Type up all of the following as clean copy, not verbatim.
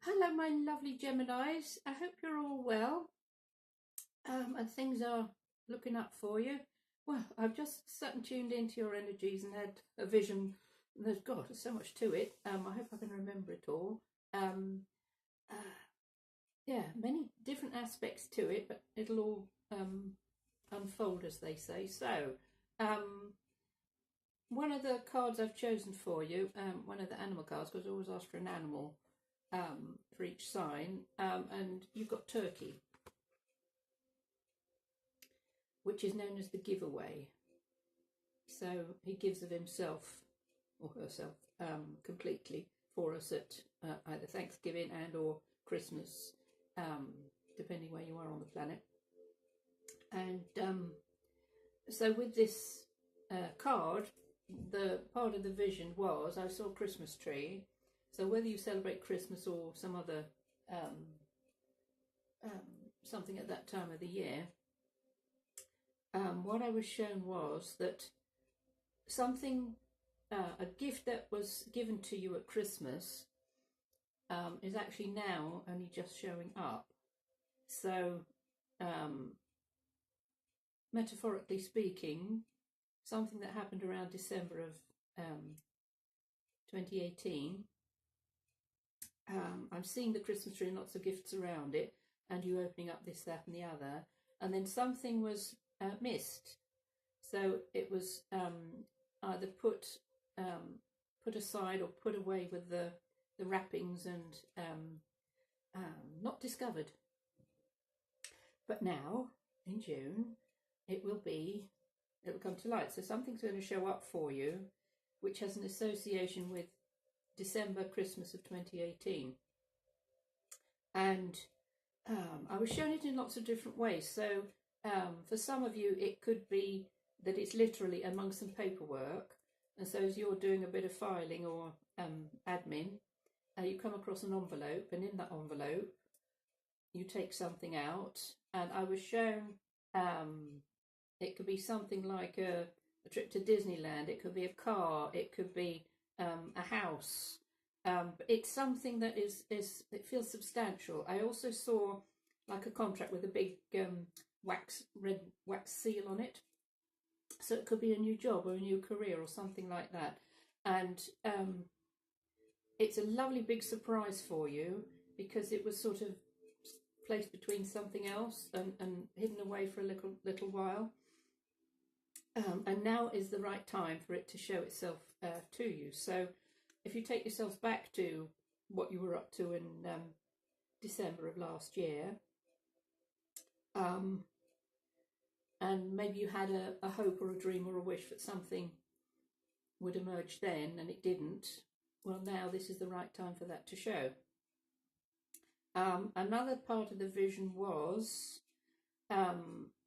Hello, my lovely Geminis. I hope you're all well and things are looking up for you. Well, I've just sat and tuned into your energies and had a vision. There's so much to it. I hope I can remember it all. Uh, yeah, many different aspects to it, but it'll all unfold, as they say. So, one of the cards I've chosen for you, one of the animal cards, because I always ask for an animal for each sign, and you've got turkey, which is known as the giveaway. So he gives of himself or herself completely for us at either Thanksgiving and or Christmas, depending where you are on the planet. And so with this card, the part of the vision was I saw a Christmas tree. So whether you celebrate Christmas or some other something at that time of the year, what I was shown was that something, a gift that was given to you at Christmas is actually now only just showing up. So, metaphorically speaking, something that happened around December of 2018, I'm seeing the Christmas tree and lots of gifts around it, and you opening up this, that, and the other, and then something was missed. So it was either put aside or put away with the wrappings and not discovered. But now, in June, it will come to light. So something's going to show up for you, which has an association with December, Christmas of 2018. And I was shown it in lots of different ways. So for some of you, it could be that it's literally among some paperwork. And so as you're doing a bit of filing or admin, you come across an envelope, and in that envelope, you take something out. And I was shown it could be something like a trip to Disneyland. It could be a car. It could be a house. But it's something that it feels substantial. I also saw like a contract with a big red wax seal on it. So it could be a new job or a new career or something like that. And it's a lovely big surprise for you because it was sort of placed between something else and hidden away for a little while. And now is the right time for it to show itself to you. So if you take yourselves back to what you were up to in December of last year, and maybe you had a hope or a dream or a wish that something would emerge then and it didn't, well, now this is the right time for that to show. Another part of the vision was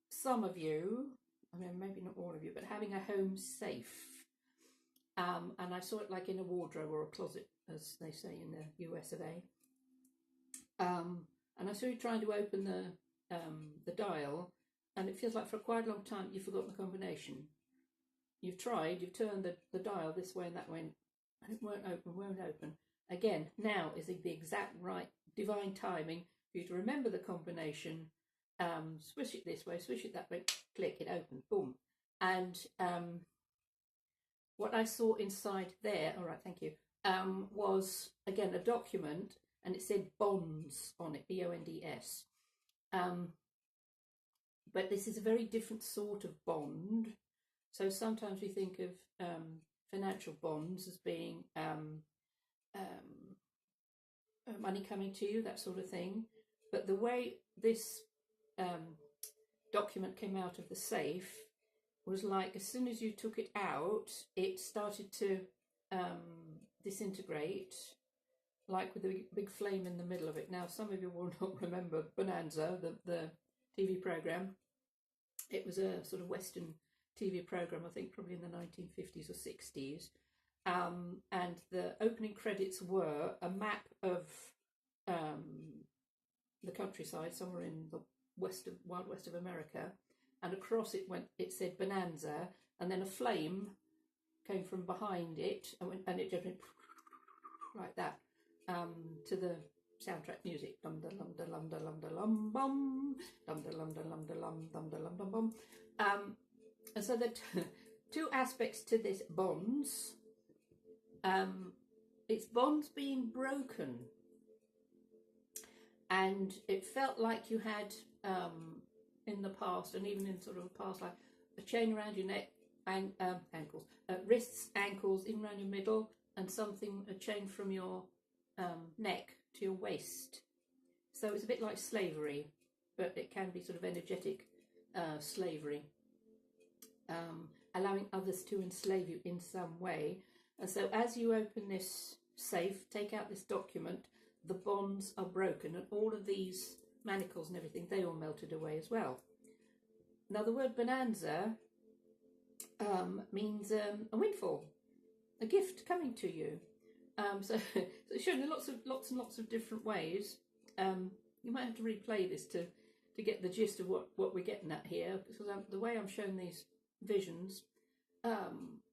some of you, I mean, maybe not all of you, but having a home safe. And I saw it like in a wardrobe or a closet, as they say in the US of A. And I saw you trying to open the dial, and it feels like for quite a long time you've forgotten the combination. You've tried, you've turned the dial this way and that way, and it won't open. Again, now is the exact right divine timing for you to remember the combination, swish it this way, swish it that way, click, it opened, boom. And what I saw inside there, all right, thank you, was, again, a document, and it said bonds on it, B-O-N-D-S. But this is a very different sort of bond. So sometimes we think of financial bonds as being money coming to you, that sort of thing. But the way this document came out of the safe was like as soon as you took it out, it started to disintegrate, like with a big flame in the middle of it. Now, some of you will not remember Bonanza, the TV program. It was a sort of Western TV program, I think probably in the 1950s or 60s. And the opening credits were a map of the countryside, somewhere in the wild west of America, and across it said Bonanza, and then a flame came from behind it, and it just went like that to soundtrack music. Dum da lum da lum da lum da lum bum. Dum da lum da lum da lum dum da lum bum bum. And so the two aspects to this bonds. It's bonds being broken, and it felt like you had in the past, and even in sort of a past life, a chain around your neck and ankles, wrists, ankles, even around your middle, and a chain from your neck to your waist. So it's a bit like slavery, but it can be sort of energetic slavery, allowing others to enslave you in some way. And so as you open this safe, take out this document, the bonds are broken, and all of these manacles and everything, they all melted away as well. Now the word bonanza means a windfall, a gift coming to you. So it's shown in lots and lots of different ways. You might have to replay this to get the gist of what we're getting at here, because the way I'm shown these visions,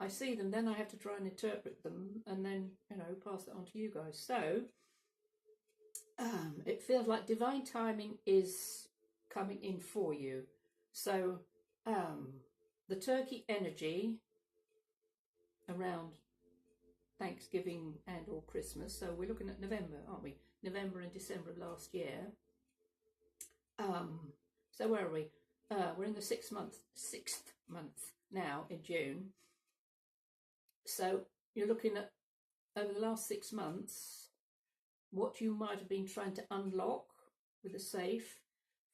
I see them, then I have to try and interpret them, and then, you know, pass it on to you guys. So it feels like divine timing is coming in for you. So the turkey energy around Thanksgiving and or Christmas, so we're looking at November, aren't we? November and December of last year. So where are we? We're in the sixth month now, in June. So you're looking at, over the last 6 months, what you might have been trying to unlock with a safe.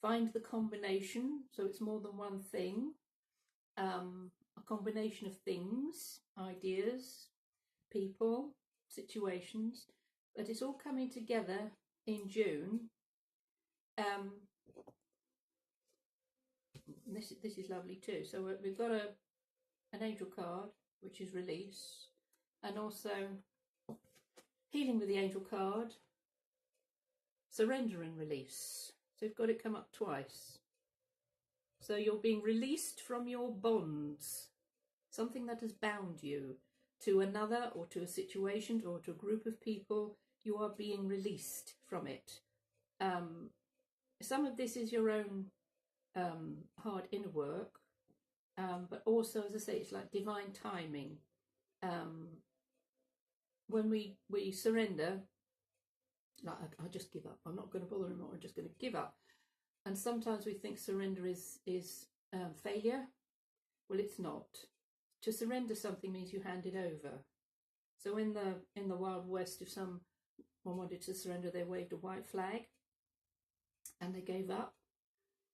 Find the combination, so it's more than one thing. A combination of things, ideas, people, situations, but it's all coming together in June. This is lovely too. So we've got an angel card, which is release, and also healing with the angel card, surrender and release. So you've got it come up twice. So you're being released from your bonds, something that has bound you to another or to a situation or to a group of people. You are being released from it. Some of this is your own hard inner work, but also, as I say, it's like divine timing. When we surrender, like, I just give up, I'm not going to bother anymore, I'm just going to give up. And sometimes we think surrender is failure. Well, it's not. To surrender something means you hand it over. So in the Wild West, if someone wanted to surrender, they waved a white flag and they gave up.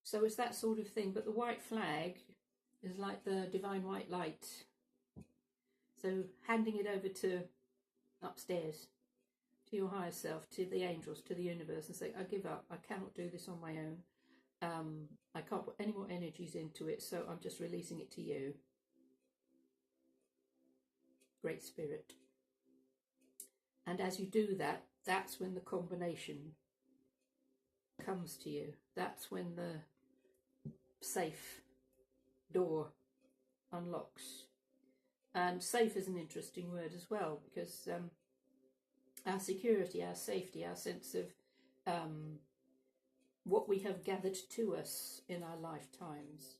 So it's that sort of thing. But the white flag is like the divine white light. So handing it over to upstairs, to your higher self, to the angels, to the universe, and say, I give up. I cannot do this on my own. I can't put any more energies into it, so I'm just releasing it to you. Great Spirit. And as you do that, that's when the combination comes to you. That's when the safe door unlocks. And safe is an interesting word as well, because our security, our safety, our sense of what we have gathered to us in our lifetimes.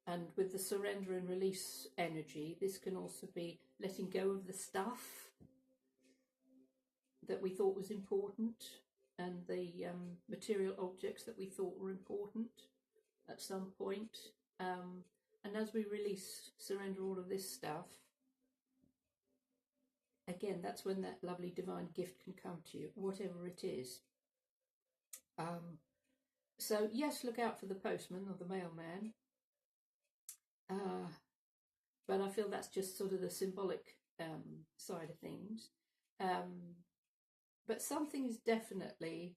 And with the surrender and release energy, this can also be letting go of the stuff that we thought was important, and the material objects that we thought were important at some point. And as we release, surrender all of this stuff, again, that's when that lovely divine gift can come to you, whatever it is. So yes, look out for the postman or the mailman. But I feel that's just sort of the symbolic side of things. But something is definitely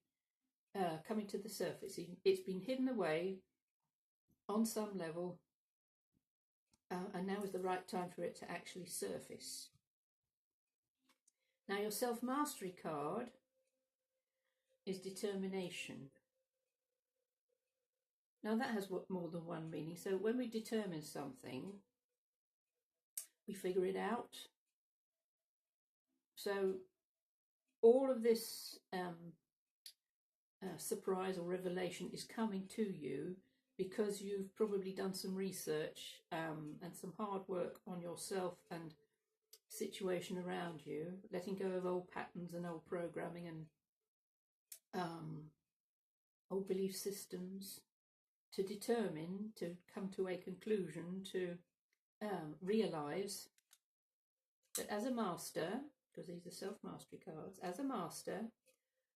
coming to the surface. It's been hidden away on some level, and now is the right time for it to actually surface. Now your self-mastery card is determination. Now that has more than one meaning. So when we determine something, we figure it out. So all of this surprise or revelation is coming to you because you've probably done some research and some hard work on yourself and situation around you, letting go of old patterns and old programming and old belief systems, to determine, to come to a conclusion, to realize that as a master, because these are self-mastery cards, as a master,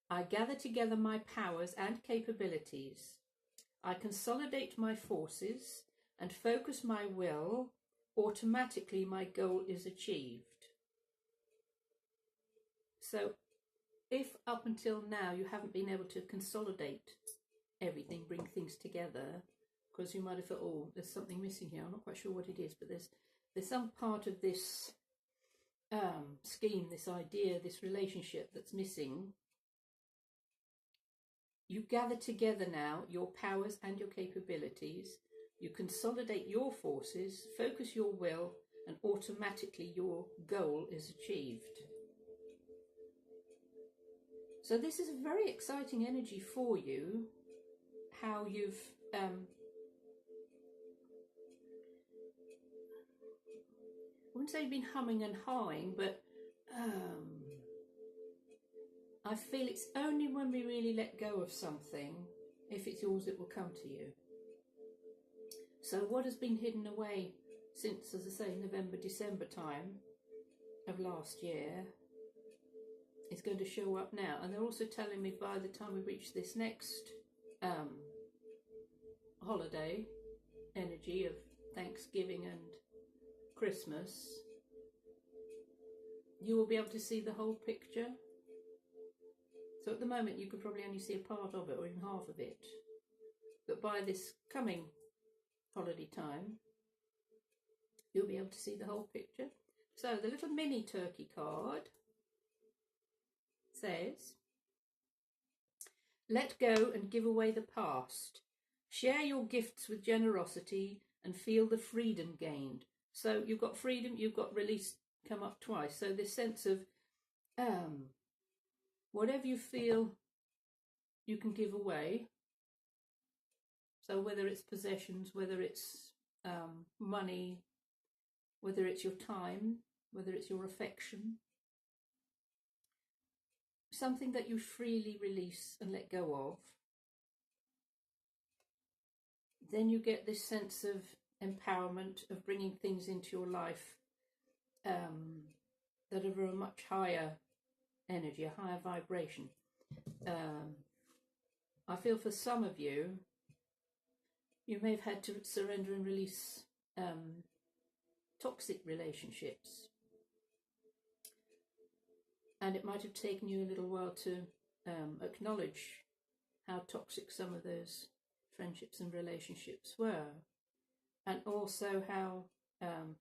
I gather together my powers and capabilities. I consolidate my forces and focus my will. Automatically, my goal is achieved. So, if up until now you haven't been able to consolidate everything, bring things together, because you might have thought, oh, there's something missing here, I'm not quite sure what it is, but there's some part of this scheme, this idea, this relationship that's missing. You gather together now your powers and your capabilities, you consolidate your forces, focus your will, and automatically your goal is achieved. So this is a very exciting energy for you, how you've I wouldn't say been humming and hawing, but I feel it's only when we really let go of something, if it's yours, it will come to you. So what has been hidden away since, as I say, November, December time of last year is going to show up now. And they're also telling me by the time we reach this next holiday energy of Thanksgiving and Christmas, you will be able to see the whole picture. So at the moment you could probably only see a part of it or even half of it. But by this coming holiday time, you'll be able to see the whole picture. So the little mini turkey card says, let go and give away the past. Share your gifts with generosity and feel the freedom gained. So you've got freedom, you've got release come up twice. So this sense of whatever you feel you can give away. So whether it's possessions, whether it's money, whether it's your time, whether it's your affection, something that you freely release and let go of, then you get this sense of empowerment, of bringing things into your life that are of a much higher energy, a higher vibration. I feel for some of you, you may have had to surrender and release toxic relationships. And it might have taken you a little while to acknowledge how toxic some of those friendships and relationships were. And also how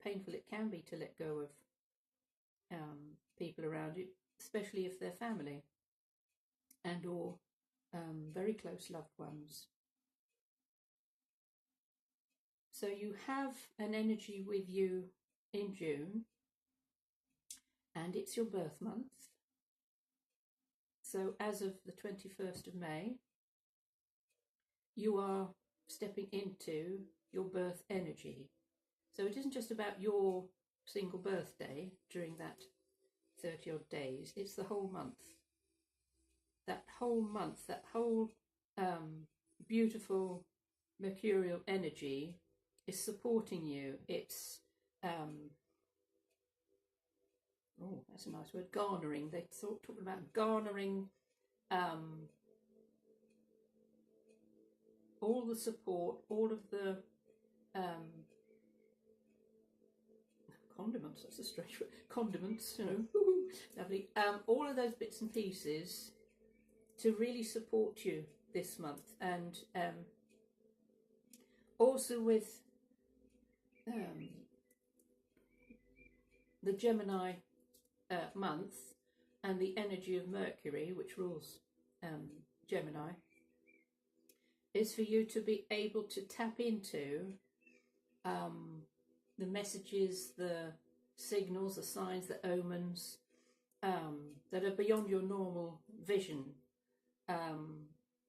painful it can be to let go of people around you, especially if they're family and or very close loved ones. So you have an energy with you in June, and it's your birth month. So as of the 21st of May, you are stepping into your birth energy. So it isn't just about your single birthday during that 30 odd days, it's the whole month. That whole month, that whole beautiful mercurial energy is supporting you. It's oh, that's a nice word, garnering. They talking about garnering all the support, all of the condiments, that's a strange word, condiments, you know, lovely, all of those bits and pieces to really support you this month. And also with the Gemini month and the energy of Mercury, which rules Gemini, is for you to be able to tap into the messages, the signals, the signs, the omens that are beyond your normal vision.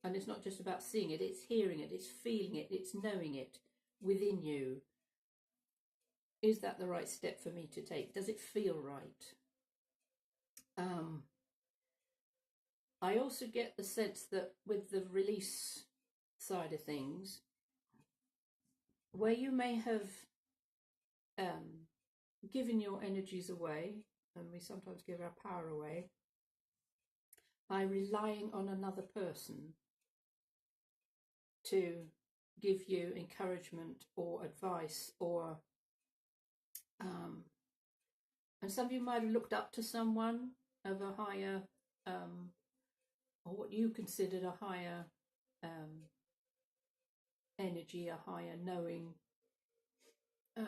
And it's not just about seeing it, it's hearing it, it's feeling it, it's knowing it within you. Is that the right step for me to take? Does it feel right? I also get the sense that with the release side of things, where you may have given your energies away, and we sometimes give our power away, by relying on another person to give you encouragement or advice, or and some of you might have looked up to someone of a higher or what you considered a higher energy, a higher knowing, and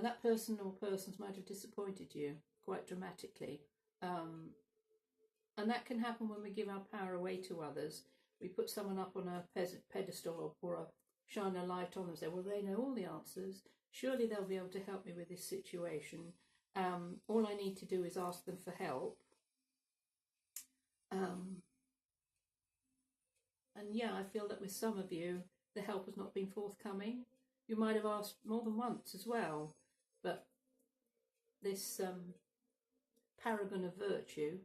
that person or persons might have disappointed you quite dramatically, and that can happen when we give our power away to others. We put someone up on a pedestal or shine a light on them and say, well, they know all the answers, surely they'll be able to help me with this situation. All I need to do is ask them for help. And yeah, I feel that with some of you, the help has not been forthcoming. You might have asked more than once as well, but this paragon of virtue,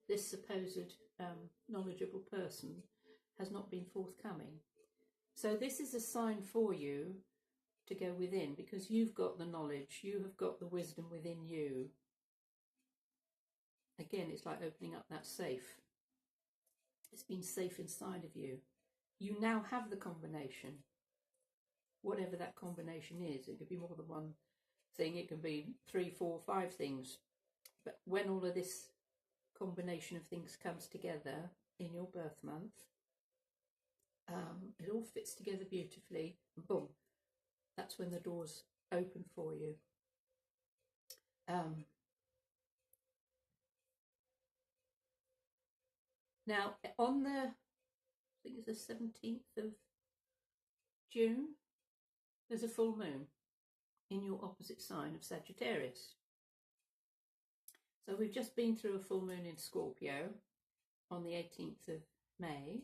this supposed knowledgeable person, has not been forthcoming. So this is a sign for you to go within, because you've got the knowledge, you have got the wisdom within you. Again, it's like opening up that safe. It's been safe inside of you. You now have the combination, whatever that combination is. It could be more than one thing, it can be 3, 4, 5 things. But when all of this combination of things comes together in your birth month, it all fits together beautifully, and boom, that's when the doors open for you. Now, on the, I think it's the 17th of June, there's a full moon in your opposite sign of Sagittarius. So we've just been through a full moon in Scorpio on the 18th of May.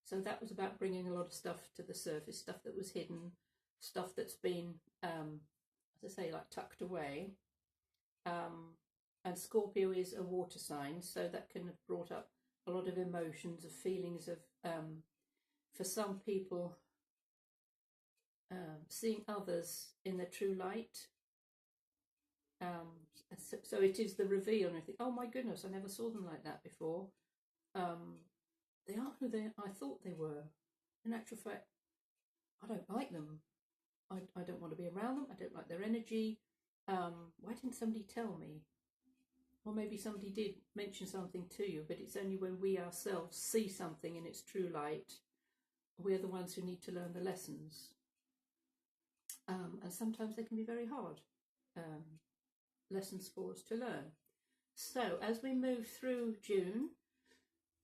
So that was about bringing a lot of stuff to the surface, stuff that was hidden, stuff that's been, as I say, like tucked away. And Scorpio is a water sign, so that can have brought up a lot of emotions, of feelings of, for some people, seeing others in their true light. So it is the reveal, and I think, oh my goodness, I never saw them like that before. They aren't who I thought they were. In actual fact, I don't like them. I don't want to be around them. I don't like their energy. Why didn't somebody tell me? Or maybe somebody did mention something to you, but it's only when we ourselves see something in its true light, we're the ones who need to learn the lessons. And sometimes they can be very hard lessons for us to learn. So as we move through June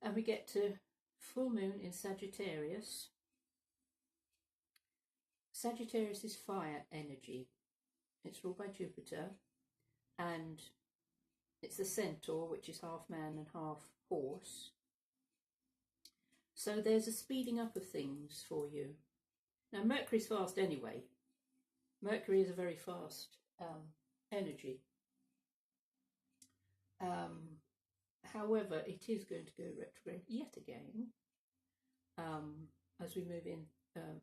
and we get to full moon in Sagittarius, Sagittarius is fire energy. It's ruled by Jupiter, and it's the centaur, which is half man and half horse. So there's a speeding up of things for you. Now Mercury's fast anyway. Mercury is a very fast energy. However, it is going to go retrograde yet again as we move in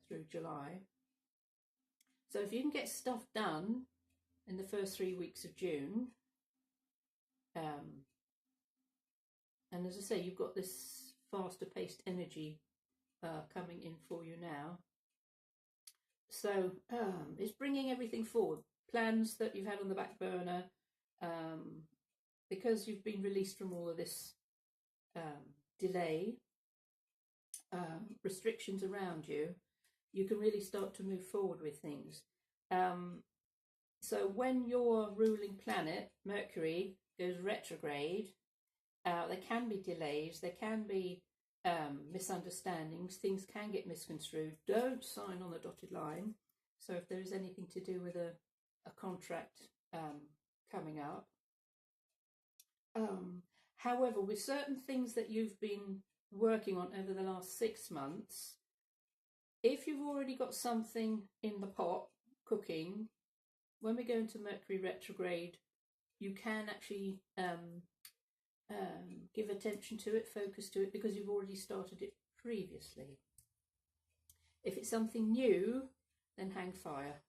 through July. So if you can get stuff done in the first 3 weeks of June, and as I say, you've got this faster paced energy coming in for you now. So it's bringing everything forward. Plans that you've had on the back burner, because you've been released from all of this delay, restrictions around you, you can really start to move forward with things. So when your ruling planet, Mercury, goes retrograde, there can be delays, there can be misunderstandings, things can get misconstrued. Don't sign on the dotted line. So if there is anything to do with a contract coming up. However, with certain things that you've been working on over the last 6 months, if you've already got something in the pot cooking, when we go into Mercury retrograde, you can actually give attention to it, focus to it, because you've already started it previously. If it's something new, then hang fire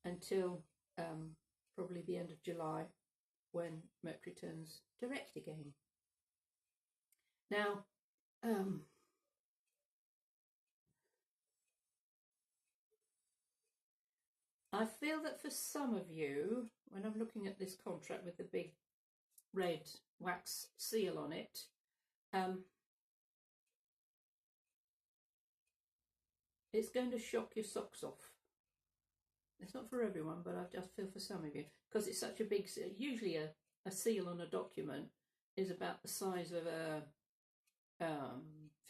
until probably the end of July, when Mercury turns direct again. Now, I feel that for some of you, when I'm looking at this contract with the big red wax seal on it, it's going to shock your socks off. It's not for everyone, but I just feel for some of you, because it's such a big seal. Usually a seal on a document is about the size of a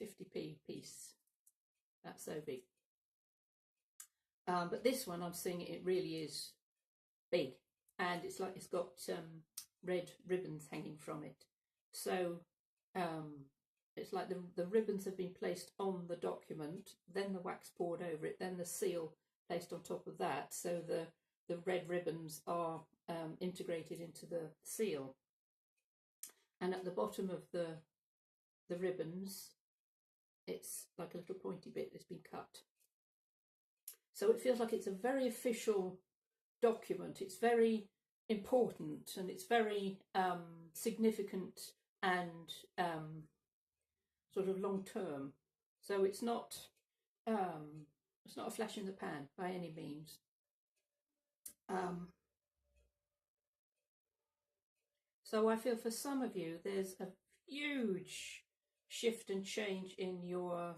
50p piece. That's so big. But this one, I'm seeing it really is big, and it's like it's got red ribbons hanging from it. So it's like the ribbons have been placed on the document, then the wax poured over it, then the seal placed on top of that. So the red ribbons are integrated into the seal, and at the bottom of the ribbons, it's like a little pointy bit that's been cut. So it feels like it's a very official document. It's very important, and it's very significant and sort of long term. So it's not a flash in the pan by any means. So I feel for some of you, there's a huge shift and change in your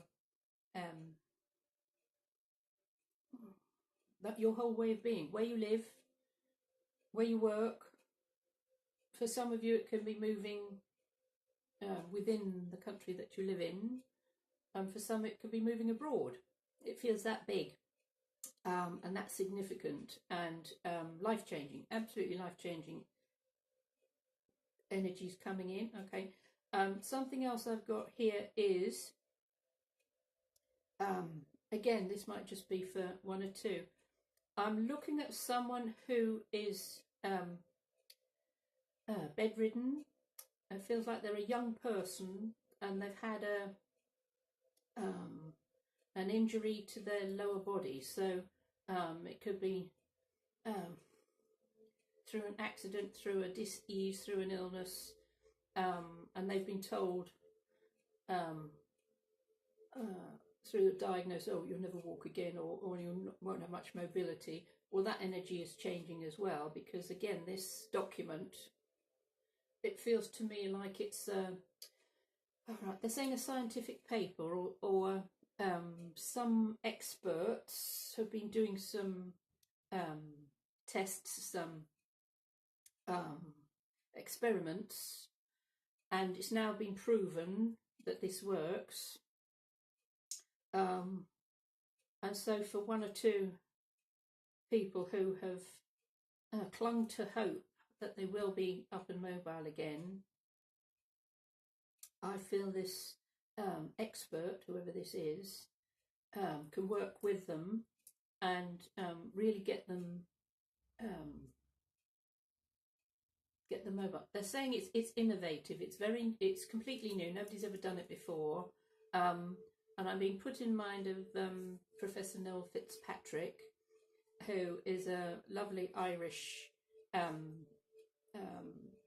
whole way of being, where you live, where you work. For some of you, it can be moving within the country that you live in, and for some, it could be moving abroad. It feels that big, and that's significant and life-changing, absolutely life-changing energies coming in. Okay. Something else I've got here is, again, this might just be for one or two. I'm looking at someone who is bedridden. It feels like they're a young person, and they've had an injury to their lower body. So it could be through an accident, through a dis-ease, through an illness, and they've been told through the diagnosis, oh, you'll never walk again, or you won't have much mobility. Well, that energy is changing as well, because again, this document, it feels to me like it's all right, they're saying a scientific paper, or some experts have been doing some tests, some experiments, and it's now been proven that this works. And so for one or two people who have clung to hope that they will be up and mobile again, I feel this expert, whoever this is, can work with them and really get them mobile. They're saying it's innovative. It's completely new. Nobody's ever done it before. And I'm being put in mind of Professor Neil Fitzpatrick, who is a lovely Irish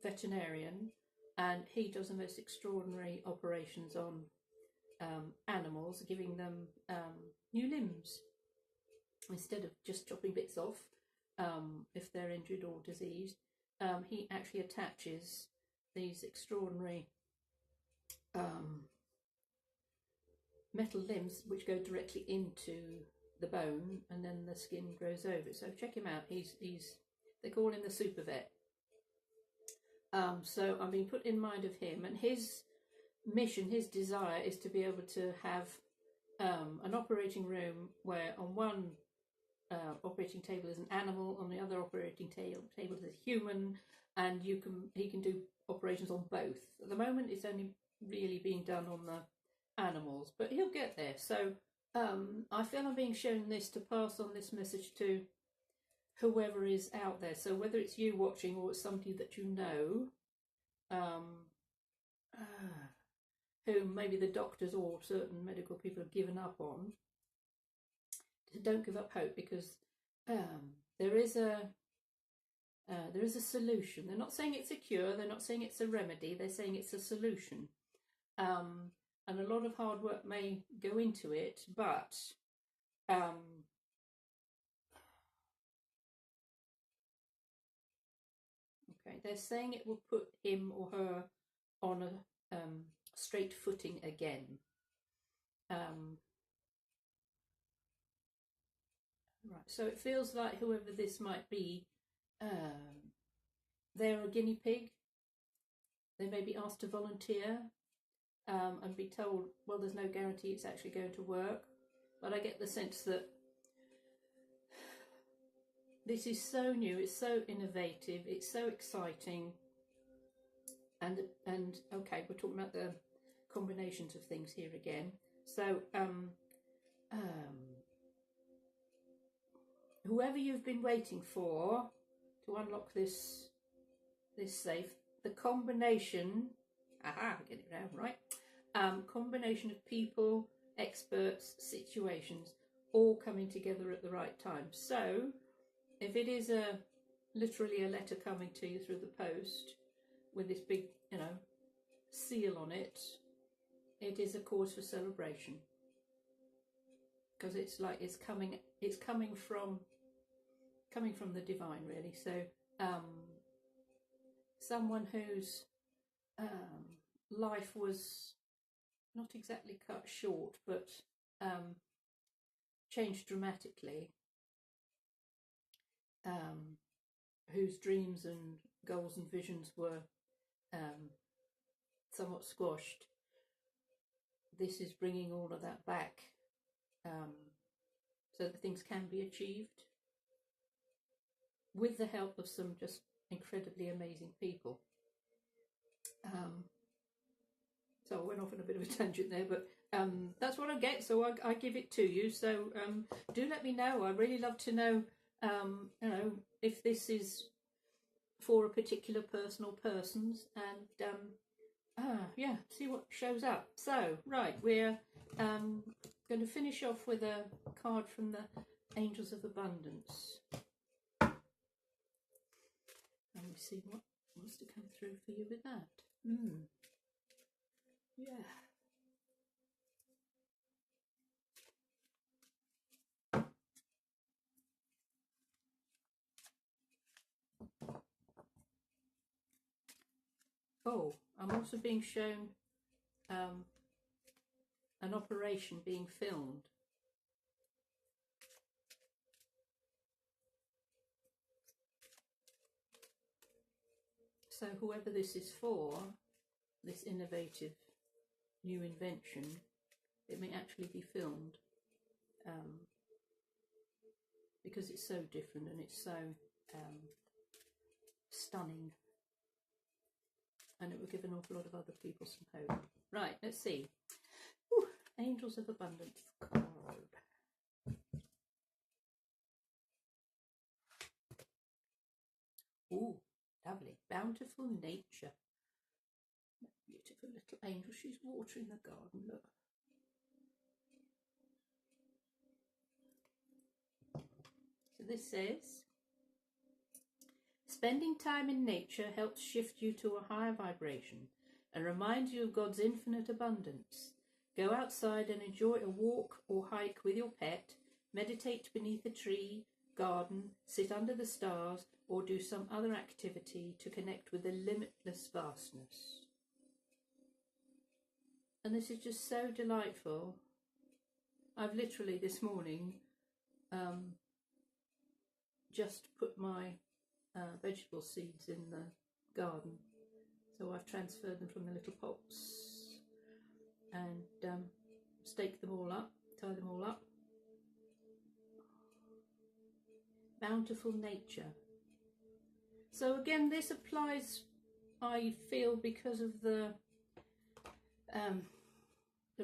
veterinarian, and he does the most extraordinary operations on animals, giving them new limbs instead of just chopping bits off if they're injured or diseased. He actually attaches these extraordinary metal limbs which go directly into the bone, and then the skin grows over it. So check him out. He's they call him the super vet. So I'm being put in mind of him, and his mission, his desire, is to be able to have an operating room where on one operating table is an animal, on the other operating table is a human, and he can do operations on both. At the moment, it's only really being done on the animals, but he'll get there. So I feel I'm being shown this to pass on this message to whoever is out there. So whether it's you watching or it's somebody that you know, who maybe the doctors or certain medical people have given up on, don't give up hope, because there is a solution. They're not saying it's a cure, they're not saying it's a remedy, they're saying it's a solution. And a lot of hard work may go into it, but okay, they're saying it will put him or her on a straight footing again. Right, so it feels like whoever this might be, they're a guinea pig. They may be asked to volunteer and be told, well, there's no guarantee it's actually going to work. But I get the sense that this is so new, it's so innovative, it's so exciting. And okay, we're talking about the combinations of things here again. So whoever you've been waiting for to unlock this safe, the combination, get it down right, combination of people, experts, situations, all coming together at the right time. So if it is literally a letter coming to you through the post with this big, seal on it, it is a cause for celebration, because it's like it's coming from the divine, really. So someone whose life was not exactly cut short, but changed dramatically, whose dreams and goals and visions were somewhat squashed. This is bringing all of that back, so that things can be achieved with the help of some just incredibly amazing people. So I went off on a bit of a tangent there, but that's what I get, so I give it to you. So do let me know. I'd really love to know, if this is for a particular person or persons, and yeah, see what shows up. So, right, we're going to finish off with a card from the Angels of Abundance. And we see what wants to come through for you with that. Yeah. Oh, I'm also being shown an operation being filmed. So whoever this is for, this innovative new invention, it may actually be filmed, because it's so different and it's so stunning, and it will give an awful lot of other people some hope. Right, let's see. Ooh, Angels of Abundance card. Ooh, lovely. Bountiful nature. Beautiful little angel. She's watering the garden, look. So this says, spending time in nature helps shift you to a higher vibration and reminds you of God's infinite abundance. Go outside and enjoy a walk or hike with your pet, meditate beneath a tree, garden, sit under the stars, or do some other activity to connect with the limitless vastness. And this is just so delightful. I've literally this morning just put my vegetable seeds in the garden. So I've transferred them from the little pots and staked them all up, tied them all up. bountiful nature. So again, this applies, I feel, because of the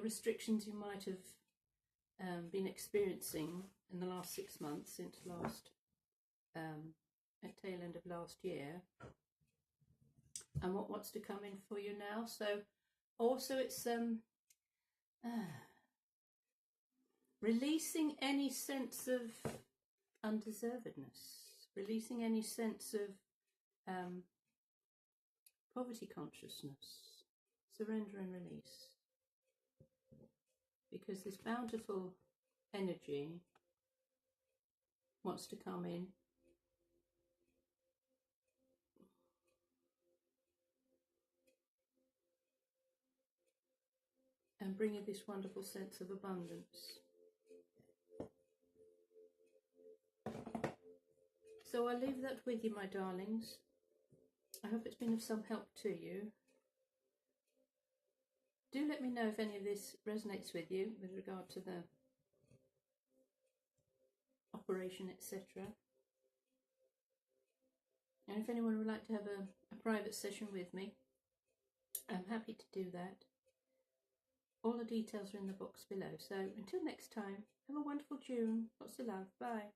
restrictions you might have been experiencing in the last 6 months, since last tail end of last year, and what's to come in for you now. So also it's releasing any sense of undeservedness, releasing any sense of poverty consciousness, surrender and release, because this bountiful energy wants to come in and bring you this wonderful sense of abundance. So I'll leave that with you, my darlings. I hope it's been of some help to you. Do let me know if any of this resonates with you with regard to the operation, etc. And if anyone would like to have a private session with me, I'm happy to do that. All the details are in the box below. So until next time, have a wonderful June. Lots of love. Bye.